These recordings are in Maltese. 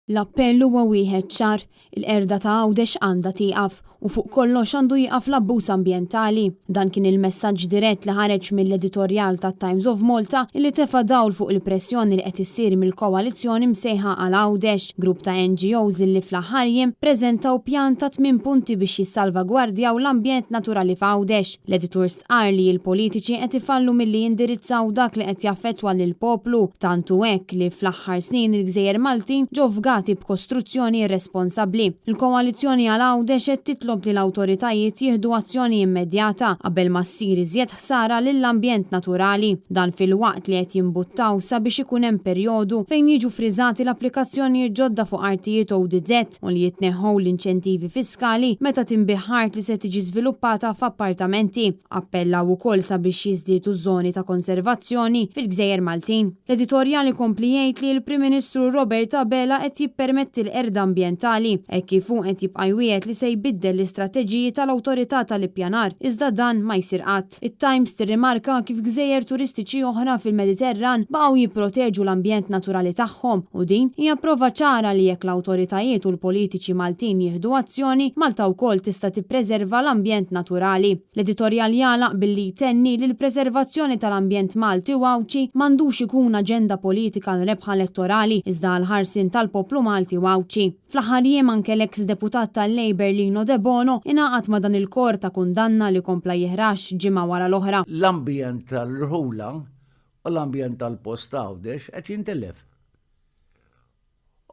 L-appell huwa wieħed ċar, il-qerda ta' Għawdex għandha tieqaf u fuq kollox għandu jieqaf l-abbuż ambjentali. Dan kien il-messaġġ dirett li ħareġ mill-editorjal tat-Times of Malta li tefa' dawl fuq il-pressjoni li qed issir mill-koalizzjoni msejħa għal Għawdex, grupp ta' NGOs li fl-aħħar jiem preżentaw pjan ta' 8 punti biex jissalvagwardjaw l-ambjent naturali f'Għawdex. L-editur sqar li l-politiċi qed ifallu milli jindirizzaw dak li qed jaffettwa lill-poplu, tantu hekk li fl-aħħar snin il-Gżejjer Maltin ġew fgati b'kostruzzjoni irresponsabbli. Il-koalizzjoni għal Għawdex qed titlob li l-awtoritajiet jieħdu azzjoni immedjata qabel ma ssir iżjed ħsara lill-ambjent naturali. Dan fil-waqt li qed jimbuttaw sabiex ikun hemm perjodu fejn jiġu friżati l-applikazzjonijiet ġodda fuq artijiet ODZ u li jitneħħu l-inċentivi fiskali meta tinbih art li se tiġi żviluppata f'appartamenti. Appellaw ukoll sabiex jiżdiedu żoni ta' konservazzjoni fil-Gżejjer Maltin. L-editorjali kompli jgħid li l-Prim Ministru Robert Abela qed jippermetti l-qerda ambjentali hekk kif hu qed jibqa' jwiegħed li se jbiddel l-istrateġiji tal-awtorità tal-ippjanar iżda dan ma jsir qatt. It-Times tirrimarka kif gżejjer turistiċi oħra fil-Mediterran baqgħu jipproteġu l-ambjent naturali tagħhom u din hija prova ċara li jekk l-awtoritajiet u l-politiċi Maltin jieħdu azzjoni, Malta wkoll tista' tippreserva l-ambjent naturali. L-editorjal jagħlaq billi jtenni li l-preservazzjoni tal-ambjent Malti u Għawċi m'għandux ikun aġenda politika l-rebħa elettorali iżda l-ħarsin tal-poplu Malti u Għawċi. Fl-aħħar jiem anke l-eks deputat tal-Labor Lino De Bono ingħaqad ma' dan il-kor ta' kundanna li kompla jihrax ġimgħa wara l-oħra. L-ambjent tal-Rħula u l-ambjent tal-Post Għawdex qed jintelef.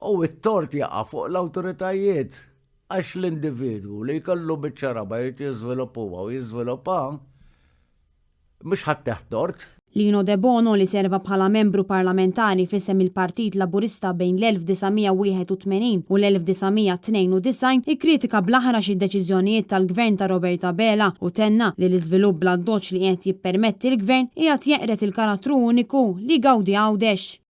U t-tort jaqa' fuq l-awtoritajiet għax l-individwu li jkollu biċ-ċaraba jiżviluppaw u jiżviluppa mhux ħadd tort. Lino De Bono li serva bħala membru parlamentari fisem il-Partit Laburista bejn l-1981 u l-1992 ikkritika bl-aħrax id-deċiżjonijiet tal-Gvern ta' Robert Abela u tenna li l-iżvilupp bla doċ li qed jippermetti l-Gvern qiegħed jeqret il-karattru uniku li gawdi Għawdex.